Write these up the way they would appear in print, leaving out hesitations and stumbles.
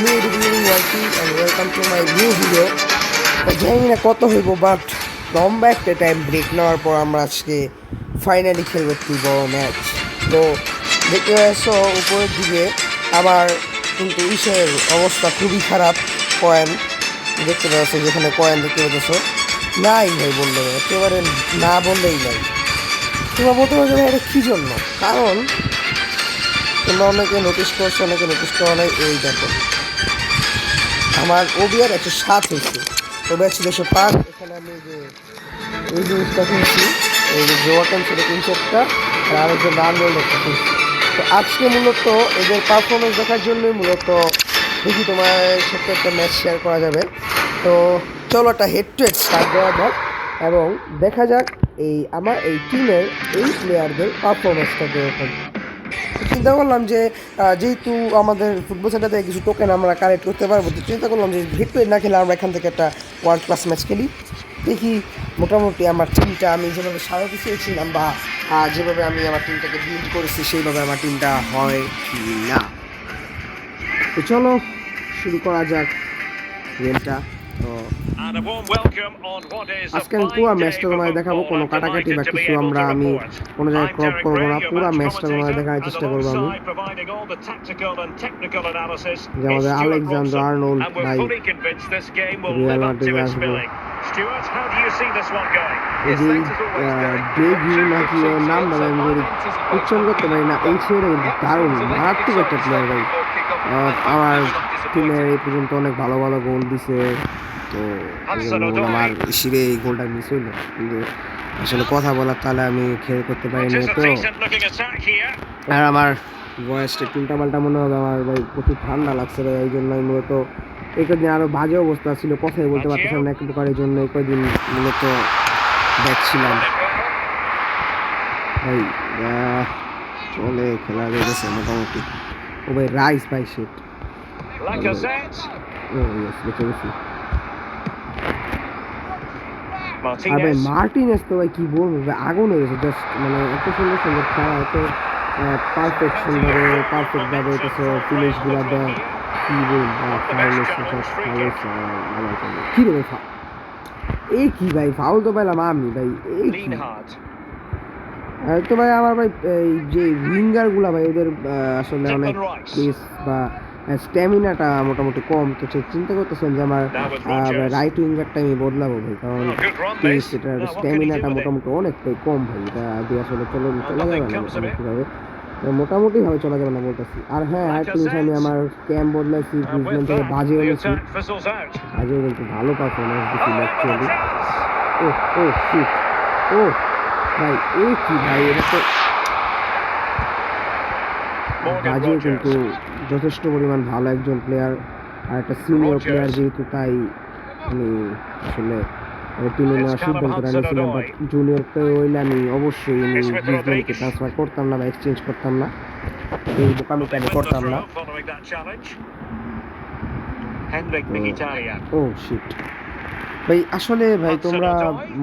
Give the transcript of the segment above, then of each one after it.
me reviewing YT and welcome to my new video. জানি না কত হইব বাট লম্বা একটা টাইম ব্রেক নেওয়ার পর আমরা আজকে ফাইনালি খেলবো একটি বড় ম্যাচ। তো দেখতে পাচ্ছ উপরের দিকে আমার কিন্তু ইসের অবস্থা খুবই খারাপ। কয়েন দেখতে পাচ্ছ, যেখানে কয়েন দেখতে পাচ্ছ নাই ভাই, বললে একেবারে না বললেই নাই। তোমরা বলতে পারছো ভাই এটা কী জন্য? কারণ তোমরা অনেকে নোটিস করছো, অনেকে নোটিস করো নাই। এই দেখো আমার ওবিআর 107 হয়েছে, ওবিআর ছিল 105। এখানে আমি যে এই জিনিসটা কিনছি, এই যে জোয়াটেন ছিল 3-4টা, আর আরেকজন রানওয়েল একটা কিনছি। তো আজকে মূলত এদের পারফরমেন্স দেখার জন্যই মূলত দেখি তোমার সাথে একটা ম্যাচ শেয়ার করা যাবে। তো চলো একটা হেড টু হেড স্টার্ট দেওয়া যাক এবং দেখা যাক এই আমার এই টিমের এই প্লেয়ারদের পারফরমেন্সটা কীরকম। চিন্তা করলাম যে যেহেতু আমাদের ফুটবল সেন্টার থেকে কিছু টোকেন আমরা কালেক্ট করতে পারবো, তো চিন্তা করলাম যে হেড টু হেড না খেলে আমরা এখান থেকে একটা ওয়ার্ল্ড ক্লাস ম্যাচ খেলি। দেখি মোটামুটি আমার টিমটা আমি যেভাবে সাজাতে চেয়েছিলাম বা যেভাবে আমি আমার টিমটাকে বিল্ড করেছি সেইভাবে আমার টিমটা হয় কি না। তো চলো শুরু করা যাক গেমটা। তো আজকে আমি পুরো ম্যাচটা তোমায় দেখাবো, কোনো কাটাকাটি বা কিছু আমি কোনো জায়গায় ক্রপ করবো না, পুরো ম্যাচটা তোমায় দেখার চেষ্টা করবো আমি। যে আমাদের আলেকজান্ডার আর্নল্ড ভাই রিয়াল মাদ্রিদে আসবো, এই যে ডেভিউ নাকি ওর নাম বলে আমি যদি উচ্চারণ করতে পারি না, এই ছেলে দারুণ মারাত্মক একটা প্লেয়ার ভাই। আমার টিমের এই পর্যন্ত অনেক ভালো ভালো গোল দিছে। তো আমার শিরে এই গোলটা মিস হইলো, কিন্তু আসলে কথা বলার তাহলে আমি খেয়াল করতে পারিনি। তো আর আমার ভয়েসটা উল্টা পাল্টা মনে হবে, আমার ভাই প্রচুর ঠান্ডা লাগছে ভাই, এই জন্য আমি মূলত এই কদিন আরও বাজে অবস্থা ছিল, কথাই বলতে পারছিলাম না একটু প্রকার, এই জন্য এই কদিন মূলত দেখছিলাম ভাই। চলে খেলা গেছে মোটামুটি। ও ভাই রাইস ভাই শিট, ও ইয়েস বেঁচে গেছি। আর ভাই মার্টিনেস তো ভাই কি বলবো ভাই, আগুন হয়ে গেছে জাস্ট, মানে এত সুন্দর সুন্দর খেলা, এত পারফেক্টভাবে এটা ফিনিশগুলো দেয়, কি বলবো কি রে ভাই, এই কি ভাই ফাউল তো পেলাম আমি ভাই, এই কি তো ভাই আমার ভাই এই যে উইঙ্গারগুলো ভাই ওদের আসলে অনেক প্লেস বা স্ট্যামিনাটা মোটামুটি কম। তো চিন্তা করতেছেন যে আমার রাইট উইঙ্গারটা আমি বদলাবো ভাই, কারণ প্লেস এটার স্ট্যামিনাটা মোটামুটি অনেকটাই কম ভাই, এটা দিয়ে আসলে চলা যাবে না মোটামুটিভাবে, মোটামুটিভাবে চলা যাবে না বলতেছি। আর হ্যাঁ আরেকটা জিনিস, আমি আমার ক্যাম্প বদলাইছি, গ্রিজম্যান থেকে বাজে এনেছি, বাজে কিন্তু ভালো পারফরমেন্স দিচ্ছিল অ্যাকচুয়ালি। ও ও শিট, ও ভাই এই কি ভাই, এটা তো বাজে কিন্তু যথেষ্ট পরিমাণ ভালো একজন প্লেয়ার আর একটা সিনিয়র প্লেয়ার যেহেতু, তাই আমি আসলে টিমে নেওয়ার সিদ্ধান্তটা নিয়েছিলাম। বাট জুনিয়র প্লেয়ার হইলে আমি অবশ্যই গ্রিজম্যানকে ট্রান্সফার করতাম না বা এক্সচেঞ্জ করতাম না, এই বোকামিটা আমি করতাম না। ও শিট ভাই, আসলে ভাই তোমরা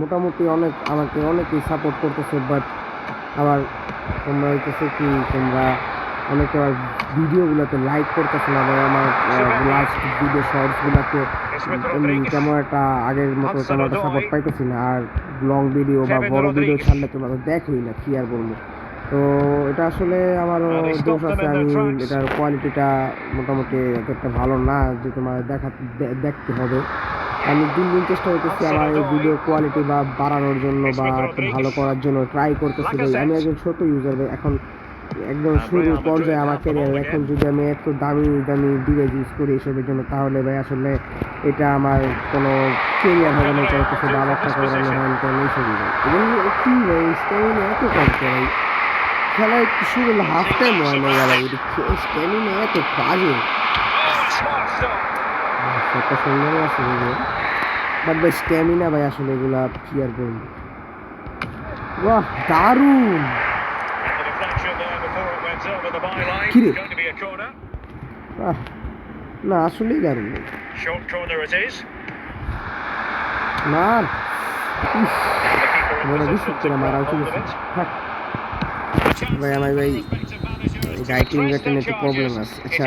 মোটামুটি আমাকে অনেকেই সাপোর্ট করতেছো, বাট আবার তোমরা হইতেছে কি, তোমরা অনেকে আবার ভিডিওগুলোতে লাইক করতেছে না ভাই, আমার লাস্ট ভিডিও শর্টসগুলোতে তেমন একটা আগের মতো তেমন একটা সাপোর্ট পাইতেছি না, আর লং ভিডিও বা বড় ভিডিও ছাড়লে তোমরা তো দেখোই না, কি আর বলবো। তো এটা আসলে আমারও দোষ আছে, আমি এটার কোয়ালিটিটা মোটামুটি একটা ভালো না যে তোমার দেখতে হবে। আমি দিন দিন চেষ্টা করতেছি আমার এই ভিডিও কোয়ালিটি বা বাড়ানোর জন্য বা একটু ভালো করার জন্য ট্রাই করতেছি ভাই। আমি একজন ছোট ইউজার ভাই, এখন একদম শুরু পর্যায়ে আমার ক্যারিয়ার, এখন যদি আমি এত দামি দামি ডিভাইস ইউজ করি এসবের জন্য, তাহলে ভাই আসলে এটা আমার কোনো ক্যারিয়ার হবে না, এটা কিছু বা আমার টাকা ওরানো হয় না এইসবই ভাই। এবং কি ভাই স্ট্যামিনা এত কম ভাই, খেলায় শুরু হলো হাফ টাইম হয় না গেল, স্ট্যামিনা এত বাজে, একটা সুন্দর আছে বাট ভাই স্ট্যামিনা ভাই আসলে এগুলা কি আর বলবো। বাহ দারুণ, কিরে না আসলেই দারুণ না, মনে বিশ্বাস করে মারা উচিত থাক ভাই। আমার ভাই রাইটিং রেটে একটু প্রবলেম আছে। আচ্ছা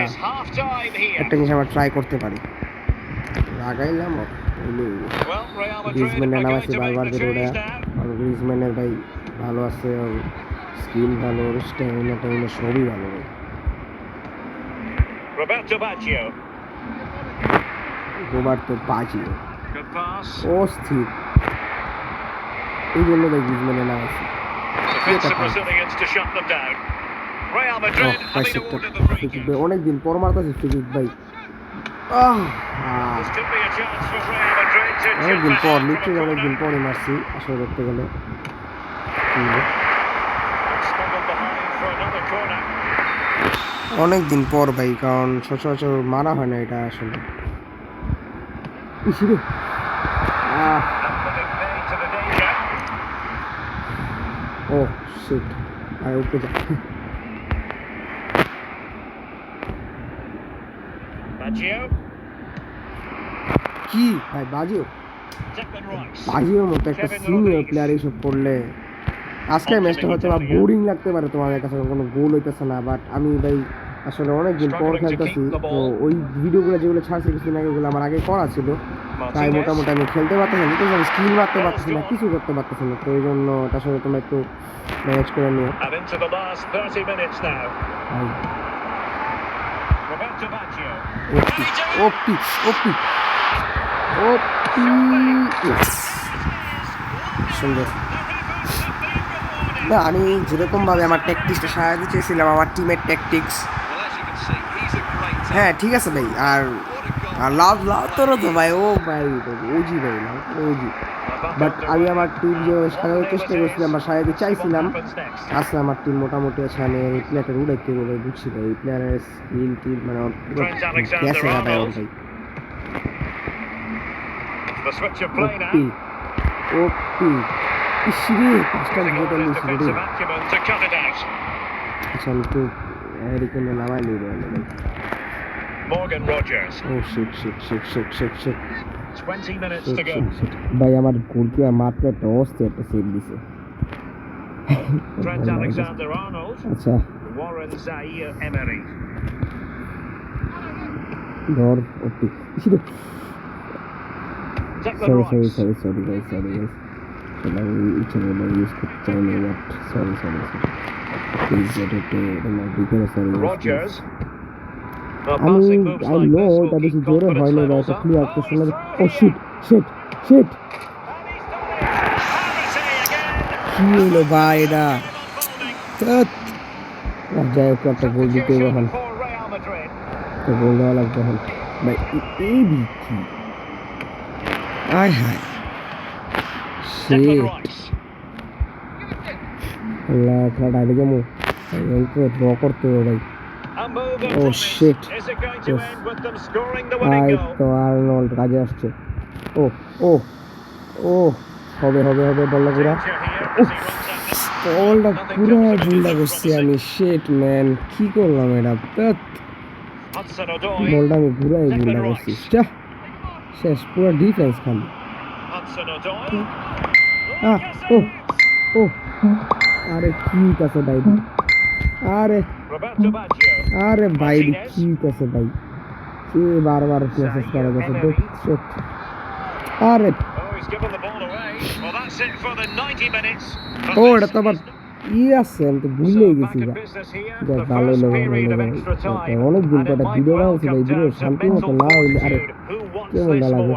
একটা জিনিস আমরা ট্রাই করতে পারি, লাগাইলাম গ্রিজম্যানের নাম আছে বারবার যেটা ওটা, আর গ্রিজম্যানের ভাই ভালো আছে, ওর স্কিল ভালো, ওর স্ট্যামিনা টাইমিনা সবই ভালো ভাই। রোবার্তো বাজিও অস্থির, এই জন্য ভাই গ্রিজম্যানের নাম আছে। অনেকদিন পর মারতেছে ফ্রিকিক ভাই, অনেকদিন পর, লিটারালি অনেকদিন পরে মারছি আসলে ধরতে গেলে। অনেকদিন পর ভাই, কারণ সচরাচর মারা হয় না এটা আসলে। ও শিট, আর ওকে যা কি ভাই, বাজিও বাজিওর মতো একটা সিনিয়র প্লেয়ার এইসব করলে আজকের ম্যাচটা হয়তো বা বোরিং লাগতে পারে তোমাদের কাছে, কোনো গোল হইতেছে না, বাট আমি ভাই আসলে অনেকদিন পর খেলতেছি, তো ওই ভিডিওগুলো যেগুলো ছাড়ছি কিছুদিন আগে, ওগুলো আমার আগে করা ছিল, তাই মোটামুটি আমি খেলতে পারতেছি না, আমি স্কিল মারতে পারতেছি না, কিছু করতে পারতেছি না, তো এই জন্য এটা আসলে তোমরা একটু ম্যানেজ করে নিও। ওপি ওপি ওপি সুন্দর না, আমি যেরকমভাবে আমার ট্যাকটিক্সটা সাজাতে চেয়েছিলাম, আমার টিমের ট্যাকটিক্স, হ্যাঁ ঠিক আছে ভাই, আর লাভ তোরও তো ভাই, ও ভাই ওজি ভাই, ওজি, বাট আমি আমার টিম যে সাজানোর চেষ্টা করছিলাম বা সাজাতে চাইছিলাম, আসলে আমার টিম মোটামুটি আছে, আমি এই প্লেয়ারটা উড়াইতে বলে বুঝছি ভাই, এই প্লেয়ারের স্কিল টিল মানে গ্যাসে গাদায় ওর ভাই। ওপি ইসরে পাঁচটা গোটা নিয়েছি রে। আচ্ছা আমি তো এরিকেনে নামাই নিয়ে গেল ভাই। Morgan Rogers. Oh shit shit shit shit shit shit 20 minutes to go. ভাই আমার গোলকিপার মাত্র একটা অস্থির একটা সেভ দিছে। Trent Alexander-Arnold. আচ্ছা Warren Zaire-Emery. ধর ওপি ইসরে Declan Rice. sorry guys সেটা ইচ্ছা করে ইউজ করতে চাই না, বাট সরি প্লিজ এটা আমার বিকজ সরি Rogers. আমি আই নো এটা বেশি জোরে হয় না, এটা ক্লিয়ার করতে লাগে। ও শিট শিট শিট কি হলো ভাই, এটা যাই হোক একটা গোল দিতে হবে এখন, তো গোল দেওয়া লাগবে এখন ভাই। এই কি আয় হায় শিট, আল্লাহ খেলাটা আগে যাবো ড্র করতে হবে ভাই। ও শিট, তো আর্নল্ড কাজে আসছে। ও ও ও হবে হবে হবে, বলটা পুরা বলটা পুরা ভুলটা করছি আমি, শিট ম্যান কি করলাম এটা, বলটা আমি পুরাই ভুলটা করছি, শেষ পুরো ডিফেন্স খালি। ও ও আরে কি আছে ভাই, আরে আরে ভাই কি আছে ভাই, সে বারবার মেসেজ করা গেছে দেখছো, আরে ও এটা তো আবার ই আছে, আমি তো ভুলেই গেছি, ভালো লেগে অনেকদিন পর একটা ভিডিও বানাইছিল, এই ভিডিও শান্তি মতো না হইলে আরে কেমন না লাগে।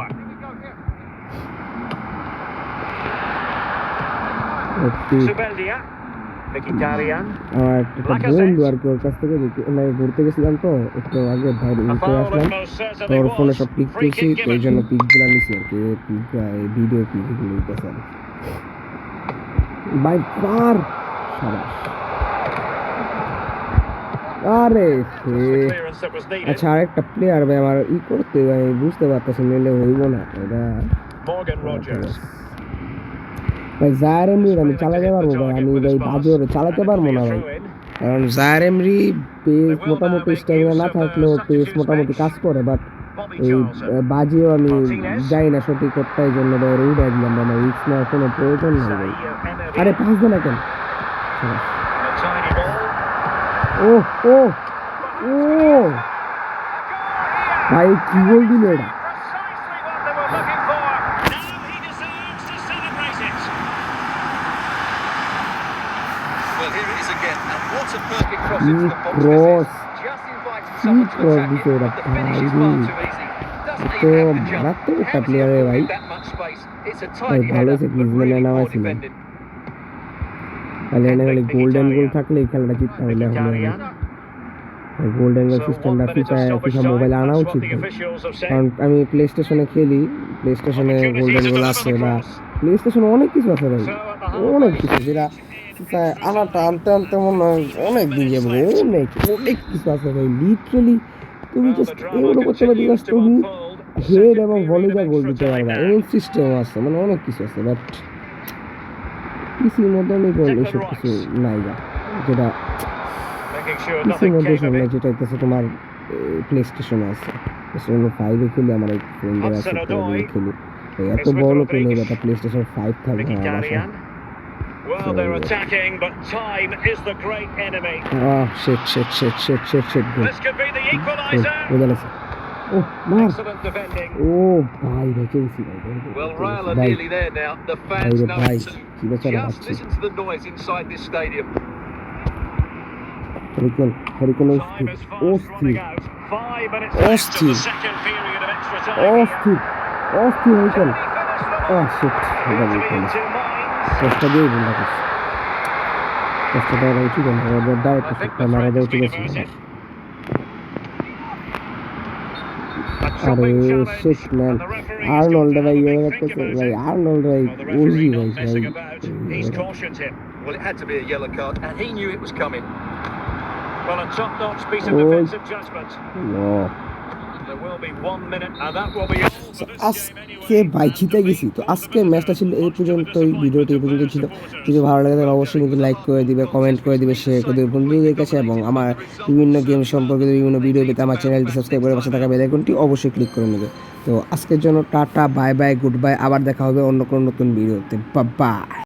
আমার একটা বন্ধু আর কি, ওর কাছ থেকে ঘুরতে গেছিলাম, তো একটু আগে বাইরে ঘুরতে আসলাম, তো ওর ফোনে সব পিক পেয়েছি, তো এই জন্য পিকগুলো নিছি আর কি, পিক ভিডিও পিকগুলো নিতেছে আর বাই পার সাবাস। আরে আচ্ছা আরেকটা প্লেয়ার ভাই আমার ই করতে ভাই বুঝতে পারতেছি, নিলে হইব না এটা ভাই। জায়ার এমরি আমি চালাতে পারবো ভাই, আমি ভাই বাজিও চালাতে পারবো না ভাই, কারণ জায়ার এমরি পেস মোটামুটি স্ট্যামিনা না থাকলেও পেস মোটামুটি কাজ করে, বাট এই বাজিও আমি যাই না সঠিক করতে, এই জন্য ভাই উড়াই দিলাম ভাই, আমার রিস্ক নেওয়ার কোনো প্রয়োজন নেই ভাই। আরে পাঁচ দিন কেন, ও ও ও ও ভাই কি গোল দিল এটা Well, here it is again, and what a perfect cross কি into the box this cross is. Just inviting someone to cross attack দিছে it, ওরা but the finish is far too easy. Doesn't তো even have to jump. মারাত্মক একটা How does he player রে ভাই avoid that much space? It's a ভাই tidy ভালো header, হয়েছে but গ্রিজম্যানে really poor নামাইছিলেন defending. তাহলে এনে হলে গোল্ডেন গোল থাকলে এই খেলাটা জিততে হলে Mkhitaryan. গোল্ডেন গোল So 1 সিস্টেমটা minute of stoppage FIFA time. মোবাইলে আনা That's উচিত what the ভাই officials have কারণ said. আমি প্লে স্টেশনে খেলি প্লে স্টেশনে গোল্ডেন গোল আছে বা প্লে স্টেশনে অনেক কিছু আছে ভাই So at the অনেক halfway কিছু যেটা ফিফা আনাটা আনতে আনতে মনে হয় অনেক দিন যাবে অনেক অনেক কিছু আছে ভাই লিটারেলি তুমি Well, the জাস্ট drama এগুলো করতে পারবে continues জাস্ট to তুমি unfold. হেড Second এবং period ভলিটা of গোল extra দিতে time পারবে now. এমন সিস্টেম আছে মানে অনেক কিছু আছে বাট পিসির মধ্যে অনেক এসব কিছু নাই গা যেটা Making sure পিসির nothing মধ্যে came of সামনে it. যেটা হইতেছে তোমার প্লে স্টেশনে আছে প্লেস্টেশন 5 এ খেলি আমার এক ফ্রেন্ডের আছে Hudson তো Odoi. খেলি এত It's with বড় লোক নেই Rodriguez. এটা প্লে স্টেশন 5 থাকবে আমার বাসায় Mkhitaryan. Well, they're attacking, but time is the great enemy. Shit good This could be the equaliser. বোঝা লাগছে ও মার Excellent defending. ও ভাই বেঁচে গেছি ভাই Well, Real are ভাই nearly there now. The ভাই fans রে know ভাই it too. কি বেচারা Just বাচ্চা listen to the noise inside this stadium. Hurricane Time is fast অস্থির running out. 5 minutes left of অস্থির the second period of extra time. here. অস্থির অস্থির hurricane Can he finish the ও ball? Shit এটা Seems to বলতে be in না two minds. চেষ্টা দিয়ে বলতে করছি চেষ্টা দেওয়া উচিত না দাও I একটু think সুটটা the মারা threat দেওয়া has উচিত been আছে averted. A আরে chopping challenge, shit man and the referee has got Arnold to have ভাই a এভাবে big think করতেছে about ভাই it. আর্নল্ড ভাই Well, the ওজি referee ভাই not ভাই messing about. He's cautioned him. Well, it had to be a yellow card, and he knew it was coming. Well, a top-notch piece of Oh. defensive judgment. Oh There will be 1 minute, and that will be all for this game আজকে anyway. ভাই জিতে গেছি তো আজকের ম্যাচটা ছিল এই পর্যন্তই ভিডিওটি এই পর্যন্ত ছিল যদি ভালো লাগে তাহলে অবশ্যই কিন্তু লাইক করে দিবে কমেন্ট করে দিবে শেয়ার করে দিবে বন্ধুদের কাছে এবং আমার বিভিন্ন গেম সম্পর্কে বিভিন্ন ভিডিও পেতে আমার চ্যানেলটি সাবস্ক্রাইব করে পাশে থাকা বেল আইকনটি অবশ্যই ক্লিক করে নেবে তো আজকের জন্য tata bye bye good bye আবার দেখা হবে অন্য কোনো নতুন ভিডিওতে বাই